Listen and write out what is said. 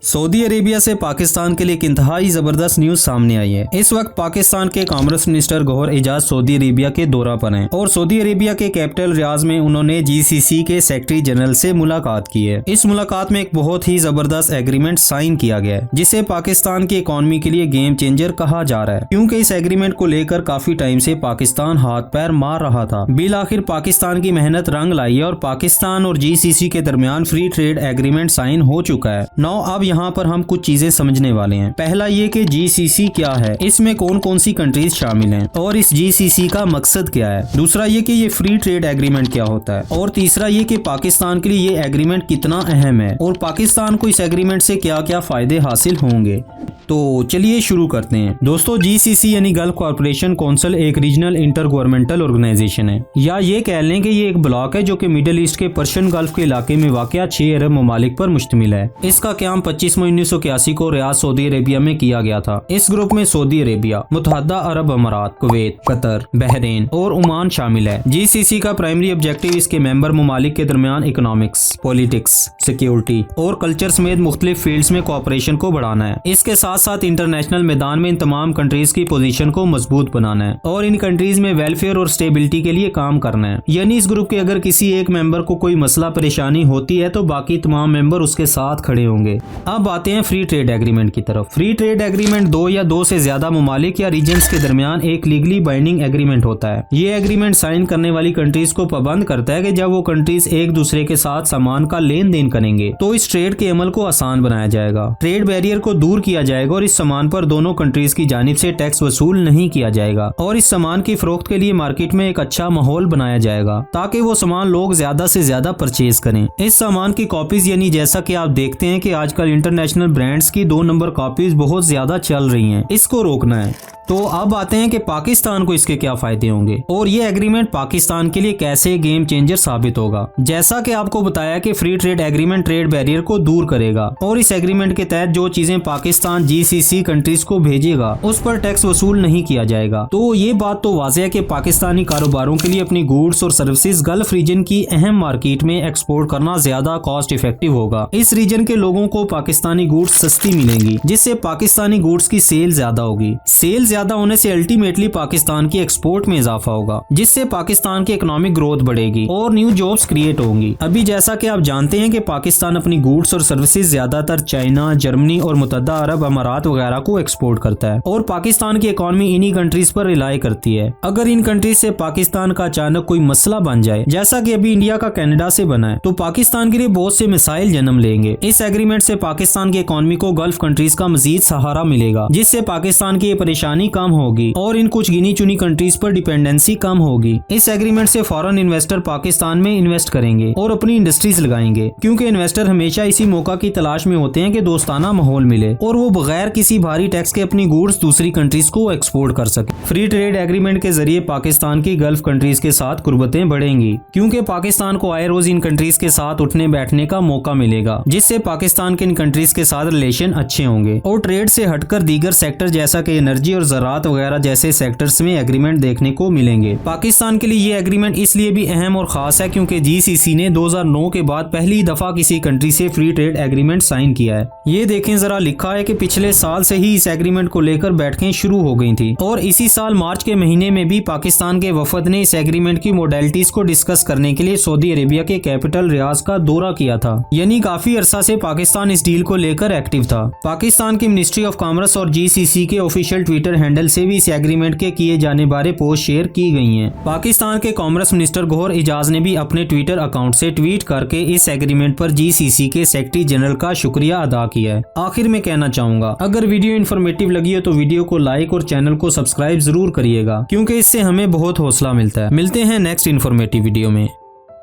Saudi Arabia से पाकिस्तान के लिए एक इंतहाई जबरदस्त न्यूज सामने आई है। इस वक्त पाकिस्तान के commerce minister Gauhar Ejaz Saudi Arabia के दौरा पर हैं और सऊदी अरेबिया के कैपिटल रियाज में उन्होंने जीसीसी के सेक्रेटरी जनरल से मुलाकात की है। इस मुलाकात में एक बहुत ही जबरदस्त एग्रीमेंट साइन किया गया है, जिसे पाकिस्तान की इकोनॉमी के लिए गेम चेंजर कहा जा रहा है, क्योंकि इस एग्रीमेंट को लेकर काफी टाइम से पाकिस्तान हाथ पैर मार रहा था। बिल आखिर पाकिस्तान की मेहनत रंग लाई है और पाकिस्तान और जीसीसी के दरमियान फ्री ट्रेड एग्रीमेंट साइन हो चुका है। अब यहाँ पर हम कुछ चीजें समझने वाले हैं। पहला ये कि जीसीसी क्या है, इसमें कौन कौन सी कंट्रीज शामिल हैं और इस जीसीसी का मकसद क्या है। दूसरा ये कि ये फ्री ट्रेड एग्रीमेंट क्या होता है और तीसरा ये कि पाकिस्तान के लिए ये एग्रीमेंट कितना अहम है और पाकिस्तान को इस एग्रीमेंट से क्या क्या फायदे हासिल होंगे। तो चलिए शुरू करते हैं। दोस्तों, जीसीसी यानी गल्फ कॉर्पोरेशन काउंसिल एक रीजनल इंटर गवर्नमेंटल ऑर्गेनाइजेशन है, या ये कह लें कि ये एक ब्लॉक है जो कि मिडिल ईस्ट के पर्शियन गल्फ के इलाके में वाक़या 6 अरब ममालिक पर मुश्तमिल है। इसका क़याम 25 मई 1981 को रियाद सऊदी अरेबिया में किया गया था। इस ग्रुप में सऊदी अरेबिया, मुत्तहदा अरब अमारात, कुवैत, कतर, बहरीन और ओमान शामिल है। जीसीसी का प्राइमरी ऑब्जेक्टिव इसके मेंबर ममालिक के दरमियान इकोनॉमिक्स, पॉलिटिक्स, सिक्योरिटी और कल्चर समेत मुख्तलिफ फील्ड्स में कोऑपरेशन को बढ़ाना है। इसके साथ साथ इंटरनेशनल मैदान में इन तमाम कंट्रीज की पोजीशन को मजबूत बनाना है और इन कंट्रीज में वेलफेयर और स्टेबिलिटी के लिए काम करना है। यानी इस ग्रुप के अगर किसी एक मेंबर को कोई मसला परेशानी होती है तो बाकी तमाम मेंबर उसके साथ खड़े होंगे। अब आते हैं फ्री ट्रेड एग्रीमेंट की तरफ। फ्री ट्रेड एग्रीमेंट 2 या 2 से ज्यादा ममालिक या रीजन्स के दरमियान एक लीगली बाइंडिंग एग्रीमेंट होता है। ये एग्रीमेंट साइन करने वाली कंट्रीज को पाबंद करता है कि जब वो कंट्रीज एक दूसरे के साथ सामान का लेन देन करेंगे तो इस ट्रेड के अमल को आसान बनाया जाएगा, ट्रेड बैरियर को दूर किया जाएगा और इस सामान पर दोनों कंट्रीज की जानिब से टैक्स वसूल नहीं किया जाएगा और इस सामान की फरोख्त के लिए मार्केट में एक अच्छा माहौल बनाया जाएगा ताकि वो सामान लोग ज्यादा से ज्यादा परचेज करें। इस सामान की कॉपीज यानी जैसा कि आप देखते हैं कि आजकल इंटरनेशनल ब्रांड्स की 2 नंबर कॉपीज बहुत ज्यादा चल रही हैं, इसको रोकना है। तो अब आते हैं कि पाकिस्तान को इसके क्या फायदे होंगे और ये एग्रीमेंट पाकिस्तान के लिए कैसे गेम चेंजर साबित होगा। जैसा कि आपको बताया कि free trade agreement trade barrier को दूर करेगा और इस एग्रीमेंट के तहत जो चीजें पाकिस्तान जीसीसी कंट्रीज को भेजेगा उस पर टैक्स वसूल नहीं किया जाएगा। तो ये बात तो वाज़ेह है कि पाकिस्तानी कारोबारों के लिए अपनी गुड्स और सर्विसेज गल्फ रीजन की अहम मार्केट में एक्सपोर्ट करना ज्यादा कॉस्ट इफेक्टिव होगा। इस रीजन के लोगों को पाकिस्तानी गुड्स सस्ती मिलेंगी, जिससे पाकिस्तानी गुड्स की सेल ज्यादा होगी। सेल ज्यादा होने से अल्टीमेटली पाकिस्तान की एक्सपोर्ट में इजाफा होगा, जिससे पाकिस्तान की इकोनॉमिक ग्रोथ बढ़ेगी और न्यू जॉब्स क्रिएट होंगी। अभी जैसा कि आप जानते हैं कि पाकिस्तान अपनी गुड्स और सर्विसेज ज्यादातर चाइना, जर्मनी और मुत्तहदा अरब अमारात वगैरह को एक्सपोर्ट करता है और पाकिस्तान की इकोनॉमी इन्हीं कंट्रीज पर रिलाई करती है। अगर इन कंट्रीज से पाकिस्तान का अचानक कोई मसला बन जाए, जैसा कि अभी इंडिया का कनाडा से बना है, तो पाकिस्तान के लिए बहुत से मिसाइल जन्म लेंगे। इस एग्रीमेंट से पाकिस्तान की इकोनॉमी को गल्फ कंट्रीज का मजीद सहारा मिलेगा, जिससे पाकिस्तान की परेशानी कम होगी और इन कुछ गिनी चुनी कंट्रीज पर डिपेंडेंसी कम होगी। इस एग्रीमेंट से फॉरेन इन्वेस्टर पाकिस्तान में इन्वेस्ट करेंगे और अपनी इंडस्ट्रीज लगाएंगे, क्योंकि इन्वेस्टर हमेशा इसी मौका की तलाश में होते हैं कि दोस्ताना माहौल मिले और वो बगैर किसी भारी टैक्स के अपनी गुड्स दूसरी कंट्रीज को एक्सपोर्ट कर सके। फ्री ट्रेड एग्रीमेंट के जरिए पाकिस्तान की गल्फ कंट्रीज के साथ कुर्बतें बढ़ेंगी, क्योंकि पाकिस्तान को आए रोज इन कंट्रीज के साथ उठने बैठने का मौका मिलेगा, जिससे पाकिस्तान के इन कंट्रीज के साथ रिलेशन अच्छे होंगे और ट्रेड से हटकर दीगर सेक्टर जैसा कि एनर्जी और ज़राअत वगैरह जैसे सेक्टर्स में एग्रीमेंट देखने को मिलेंगे। पाकिस्तान के लिए ये एग्रीमेंट इसलिए भी अहम और खास है क्योंकि जीसीसी ने 2009 के बाद पहली दफा किसी कंट्री से फ्री ट्रेड एग्रीमेंट साइन किया है। ये देखें जरा, लिखा है कि पिछले साल से ही इस एग्रीमेंट को लेकर बैठकें शुरू हो गई थी और इसी साल मार्च के महीने में भी पाकिस्तान के वफद ने इस एग्रीमेंट की मोडेलिटीज को डिस्कस करने के लिए सऊदी अरेबिया के कैपिटल रियाज का दौरा किया था। यानी काफी अरसा से पाकिस्तान इस डील को लेकर एक्टिव था। पाकिस्तान की मिनिस्ट्री ऑफ कॉमर्स और जीसीसी के ऑफिशियल ट्विटर हैंडल से भी इस एग्रीमेंट के किए जाने बारे पोस्ट शेयर की गई हैं। पाकिस्तान के कॉमर्स मिनिस्टर गौहर एजाज ने भी अपने ट्विटर अकाउंट से ट्वीट करके इस एग्रीमेंट पर जीसीसी के सेक्रेटरी जनरल का शुक्रिया अदा किया है। आखिर में कहना चाहूंगा, अगर वीडियो इन्फॉर्मेटिव लगी हो तो वीडियो को लाइक और चैनल को सब्सक्राइब जरूर करिएगा, क्योंकि इससे हमें बहुत हौसला मिलता है। मिलते हैं नेक्स्ट इन्फॉर्मेटिव वीडियो में।